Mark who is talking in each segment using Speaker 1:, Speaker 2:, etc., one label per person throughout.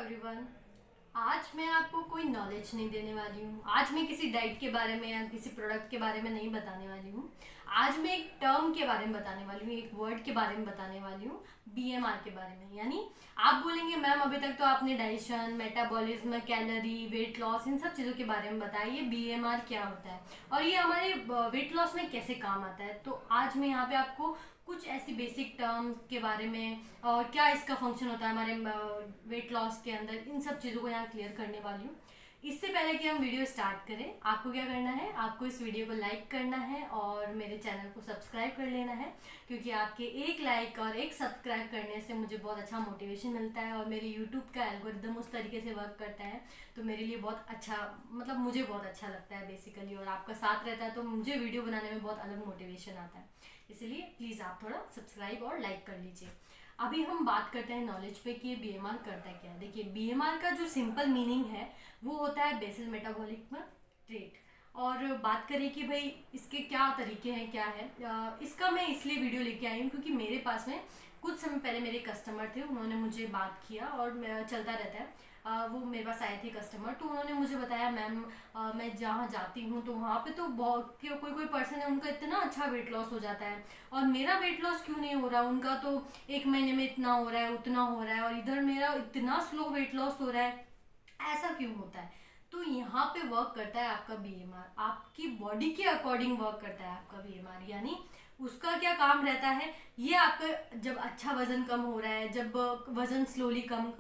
Speaker 1: Everyone. आज मैं आपको कोई नॉलेज नहीं देने वाली हूँ। आज मैं किसी डाइट के बारे में या किसी प्रोडक्ट के बारे में नहीं बताने वाली हूँ। आज मैं एक टर्म के बारे में बताने वाली हूँ, एक वर्ड के बारे में बताने वाली हूँ, बीएमआर के बारे में। यानी आप बोलेंगे मैम अभी तक तो आपने digestion, metabolism, calorie, weight loss, इन सब चीज़ों के बारे में बताया, ये बीएमआर क्या होता है और ये हमारे वेट लॉस में कैसे काम आता है। तो आज मैं यहाँ पे आपको कुछ ऐसी बेसिक टर्म्स के बारे में और क्या इसका फंक्शन होता है हमारे वेट लॉस के अंदर, इन सब चीज़ों को यहाँ क्लियर करने वाली हूँ। इससे पहले कि हम वीडियो स्टार्ट करें, आपको क्या करना है, आपको इस वीडियो को लाइक करना है और मेरे चैनल को सब्सक्राइब कर लेना है, क्योंकि आपके एक लाइक और एक सब्सक्राइब करने से मुझे बहुत अच्छा मोटिवेशन मिलता है और मेरे यूट्यूब का एल्गोरिदम उस तरीके से वर्क करता है। तो मेरे लिए बहुत अच्छा, मतलब मुझे बहुत अच्छा लगता है बेसिकली, और आपका साथ रहता है तो मुझे वीडियो बनाने में बहुत अलग मोटिवेशन आता है। इसलिए प्लीज़ आप थोड़ा सब्सक्राइब और लाइक कर लीजिए। अभी हम बात करते हैं नॉलेज पे कि बीएमआर करता है क्या है। देखिए, बीएमआर का जो सिंपल मीनिंग है वो होता है बेसल मेटाबॉलिक ट्रेट। और बात करें कि भाई इसके क्या तरीके हैं, क्या है, इसका मैं इसलिए वीडियो लेके आई हूँ क्योंकि मेरे पास में कुछ समय पहले मेरे कस्टमर थे, उन्होंने मुझे बात किया और चलता रहता है। वो मेरे पास आए थे कस्टमर, तो उन्होंने मुझे बताया मैम मैं जहाँ जाती हूँ तो वहाँ पे तो बहुत कोई कोई पर्सन है उनका इतना अच्छा वेट लॉस हो जाता है और मेरा वेट लॉस क्यों नहीं हो रहा। उनका तो एक महीने में इतना हो रहा है, उतना हो रहा है, और इधर मेरा इतना स्लो वेट लॉस हो रहा है, ऐसा क्यों होता है। तो यहाँ पे वर्क करता है आपका बीएमआर, आपकी बॉडी के अकॉर्डिंग वर्क करता है आपका बीएमआर। यानी उसका क्या काम रहता है, ये आपका जब अच्छा वजन कम हो रहा है, जब वजन स्लोली कम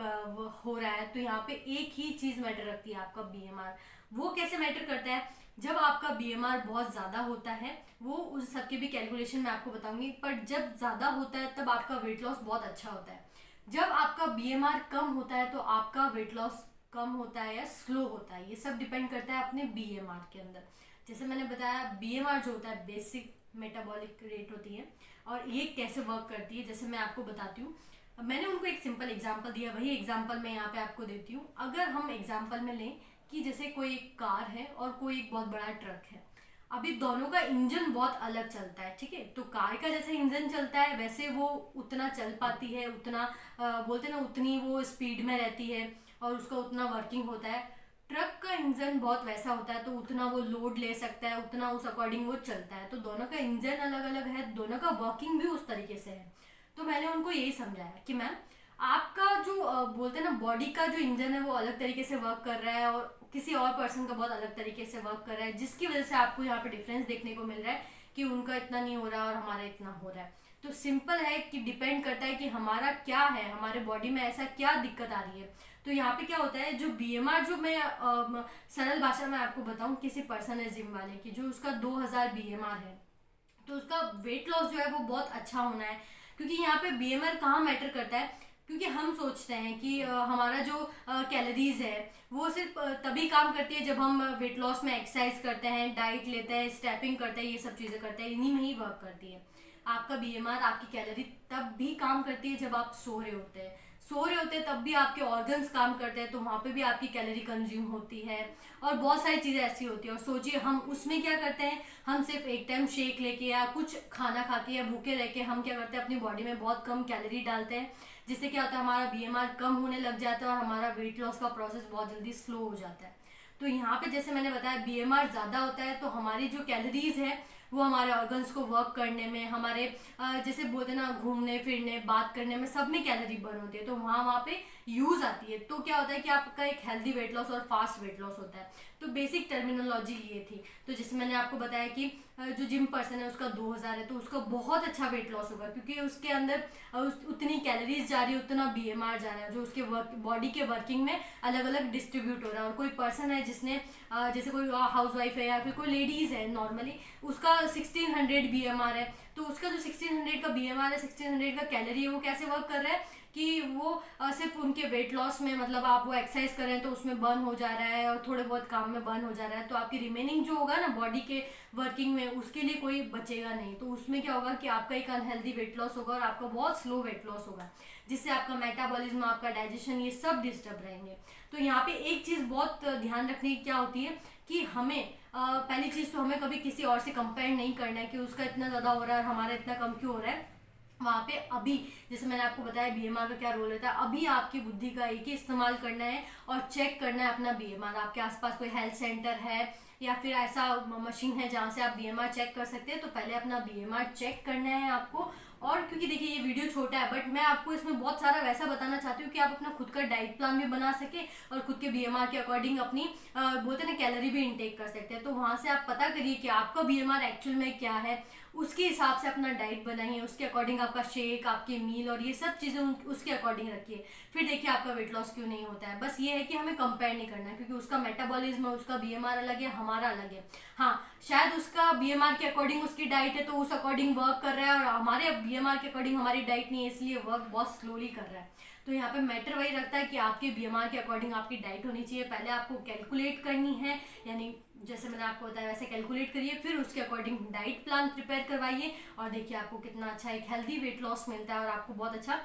Speaker 1: हो रहा है, तो यहाँ पे एक ही चीज मैटर रखती है, आपका बीएमआर। वो कैसे मैटर करता है, जब आपका बीएमआर बहुत ज्यादा होता है, वो उस सबके भी कैलकुलेशन मैं आपको बताऊंगी, पर जब ज्यादा होता है तब आपका वेट लॉस बहुत अच्छा होता है। जब आपका बीएमआर कम होता है तो आपका वेट लॉस कम होता है या स्लो होता है, ये सब डिपेंड करता है अपने बीएमआर के अंदर। जैसे मैंने बताया, बीएमआर जो होता है बेसिक मेटाबॉलिक रेट होती है, और ये कैसे वर्क करती है जैसे मैं आपको बताती हूँ। मैंने उनको एक सिंपल एग्जांपल दिया, वही एग्जांपल मैं यहाँ पे आपको देती हूँ। अगर हम एग्जांपल में लें कि जैसे कोई एक कार है और कोई एक बहुत बड़ा ट्रक है, अभी दोनों का इंजन बहुत अलग चलता है, ठीक है। तो कार का जैसे इंजन चलता है वैसे वो उतना चल पाती है, उतना बोलते ना उतनी वो स्पीड में रहती है और उसका उतना वर्किंग होता है। ट्रक का इंजन बहुत वैसा होता है तो उतना वो लोड ले सकता है, उतना उस अकॉर्डिंग वो चलता है। तो दोनों का इंजन अलग अलग है, दोनों का वर्किंग भी उस तरीके से है। तो मैंने उनको यही समझाया कि मैम आपका जो बोलते हैं ना बॉडी का जो इंजन है वो अलग तरीके से वर्क कर रहा है और किसी और पर्सन का बहुत अलग तरीके से वर्क कर रहा है, जिसकी वजह से आपको यहाँ पे डिफरेंस देखने को मिल रहा है कि उनका इतना नहीं हो रहा और हमारा इतना हो रहा है। तो सिंपल है कि डिपेंड करता है कि हमारा क्या है, हमारे बॉडी में ऐसा क्या दिक्कत आ रही है। तो यहाँ पे क्या होता है, जो बीएमआर, जो मैं सरल भाषा में आपको बताऊं, किसी पर्सन है जिम वाले की जो उसका 2000 बीएमआर है, तो उसका वेट लॉस जो है वो बहुत अच्छा होना है। क्योंकि यहाँ पे बीएमआर कहाँ मैटर करता है, क्योंकि हम सोचते हैं कि हमारा जो कैलोरीज है वो सिर्फ तभी काम करती है जब हम वेट लॉस में एक्सरसाइज करते हैं, डाइट लेते हैं, स्टेपिंग करते हैं, ये सब चीज़ें करते हैं, इन्हीं में ही वर्क करती है। आपका बीएमआर, आपकी कैलोरी तब भी काम करती है जब आप सो रहे होते हैं, सो रहे होते हैं तब भी आपके ऑर्गन्स काम करते हैं, तो वहाँ पे भी आपकी कैलोरी कंज्यूम होती है और बहुत सारी चीज़ें ऐसी होती है। और सोचिए हम उसमें क्या करते हैं, हम सिर्फ एक टाइम शेक लेके या कुछ खाना खा के या भूखे रह के हम क्या करते हैं, अपनी बॉडी में बहुत कम कैलोरी डालते हैं, जिससे क्या होता है हमारा बीएमआर कम होने लग जाता है और हमारा वेट लॉस का प्रोसेस बहुत जल्दी स्लो हो जाता है। तो यहाँ पे जैसे मैंने बताया, बीएमआर ज़्यादा होता है तो हमारी जो कैलोरीज है वो हमारे ऑर्गन्स को वर्क करने में, हमारे जैसे बोलते हैं ना घूमने फिरने, बात करने में, सब में कैलोरी बर्न होती है, तो वहाँ पे यूज आती है। तो क्या होता है कि आपका एक हेल्दी वेट लॉस और फास्ट वेट लॉस होता है। तो बेसिक टर्मिनोलॉजी ये थी। तो जैसे मैंने आपको बताया कि जो जिम पर्सन है उसका 2000 है तो उसका बहुत अच्छा वेट लॉस होगा, क्योंकि उसके अंदर उतनी कैलोरीज जा रही है, उतना बीएमआर जा रहा है, जो उसके बॉडी के वर्किंग में अलग अलग डिस्ट्रीब्यूट हो रहा है। और कोई पर्सन है जिसने जैसे कोई हाउस वाइफ है या फिर कोई लेडीज है नॉर्मली, उसका 1600 बीएमआर है, तो उसका जो 1600 का बीएमआर है, 1600 का कैलोरी है, वो कैसे वर्क कर रहा है कि वो सिर्फ उनके वेट लॉस में, मतलब आप वो एक्सरसाइज कर रहे हैं तो उसमें बर्न हो जा रहा है और थोड़े बहुत काम में बर्न हो जा रहा है, तो आपकी रिमेनिंग जो होगा ना बॉडी के वर्किंग में, उसके लिए कोई बचेगा नहीं। तो उसमें क्या होगा कि आपका एक अनहेल्दी वेट लॉस होगा और आपका बहुत स्लो वेट लॉस होगा, जिससे आपका मेटाबॉलिज्म, आपका डाइजेशन, ये सब डिस्टर्ब रहेंगे। तो यहाँ पे एक चीज बहुत ध्यान रखने की क्या होती है कि हमें पहली चीज तो हमें कभी किसी और से कंपेयर नहीं करना है कि उसका इतना ज्यादा हो रहा है और हमारा इतना कम क्यों हो रहा है। वहाँ पे अभी जैसे मैंने आपको बताया बीएमआर का क्या रोल रहता है, अभी आपकी बुद्धि का एक ही इस्तेमाल करना है और चेक करना है अपना बीएमआर। आपके आसपास कोई हेल्थ सेंटर है या फिर ऐसा मशीन है जहाँ से आप बीएमआर चेक कर सकते हैं, तो पहले अपना बीएमआर चेक करना है आपको। और क्योंकि देखिए ये वीडियो छोटा है, बट मैं आपको इसमें बहुत सारा वैसा बताना चाहती हूँ कि आप अपना खुद का डाइट प्लान भी बना सके और खुद के बीएमआर के अकॉर्डिंग अपनी बोलते हैं ना कैलोरी भी इनटेक कर सकते हैं। तो वहां से आप पता करिए कि आपका बीएमआर एक्चुअल में क्या है, उसके हिसाब से अपना डाइट बनाइए, उसके अकॉर्डिंग आपका शेक, आपके मील और ये सब चीज़ें उसके अकॉर्डिंग रखिए। फिर देखिए आपका वेट लॉस क्यों नहीं होता है। बस ये है कि हमें कंपेयर नहीं करना है, क्योंकि उसका मेटाबॉलिज्म है, उसका बीएमआर अलग है, हमारा अलग है। हाँ, शायद उसका बीएमआर के अकॉर्डिंग उसकी डाइट है तो उस अकॉर्डिंग वर्क कर रहा है, और हमारे बीएमआर के अकॉर्डिंग हमारी डाइट नहीं है, इसलिए वर्क बहुत स्लोली कर रहा है। तो यहाँ पे मैटर वही रखता है कि आपके बीएमआर के अकॉर्डिंग आपकी डाइट होनी चाहिए। पहले आपको कैलकुलेट करनी है, यानी जैसे मैंने आपको बताया वैसे कैलकुलेट करिए, फिर उसके अकॉर्डिंग डाइट प्लान प्रिपेयर करवाइए, और देखिए आपको कितना अच्छा एक हेल्दी वेट लॉस मिलता है और आपको बहुत अच्छा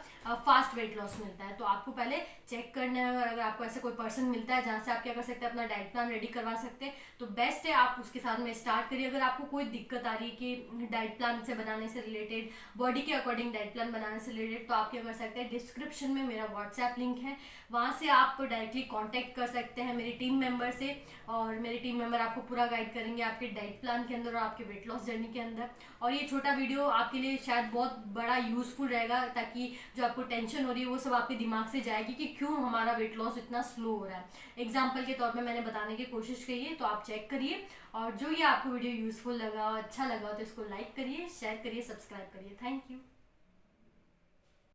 Speaker 1: फास्ट वेट लॉस मिलता है। तो आपको पहले चेक करना है, और अगर आपको ऐसा कोई पर्सन मिलता है जहाँ से आप क्या कर सकते हैं, अपना डाइट प्लान रेडी करवा सकते हैं, तो बेस्ट है आप उसके साथ में स्टार्ट करिए। अगर आपको कोई दिक्कत आ रही है कि डाइट प्लान से बनाने से रिलेटेड, बॉडी के अकॉर्डिंग डाइट प्लान बनाने से रिलेटेड, तो आप क्या कर सकते हैं, डिस्क्रिप्शन में मेरा व्हाट्सएप लिंक है, वहाँ से आप डायरेक्टली कॉन्टेक्ट कर सकते हैं मेरी टीम मेंबर से, और मेरे टीम मेंबर आपको पूरा गाइड करेंगे आपके डाइट प्लान के अंदर और आपके वेट लॉस जर्नी के अंदर। और ये छोटा वीडियो आपके लिए शायद बहुत बड़ा यूजफुल रहेगा, ताकि जो आपको टेंशन हो रही है वो सब आपके दिमाग से जाएगी कि क्यों हमारा वेट लॉस इतना स्लो हो रहा है। एग्जाम्पल के तौर पे मैंने बताने की कोशिश की है, तो आप चेक करिए, और जो ये आपको वीडियो यूजफुल लगा, अच्छा लगा, तो इसको लाइक करिए, शेयर करिए, सब्सक्राइब करिए। Thank you.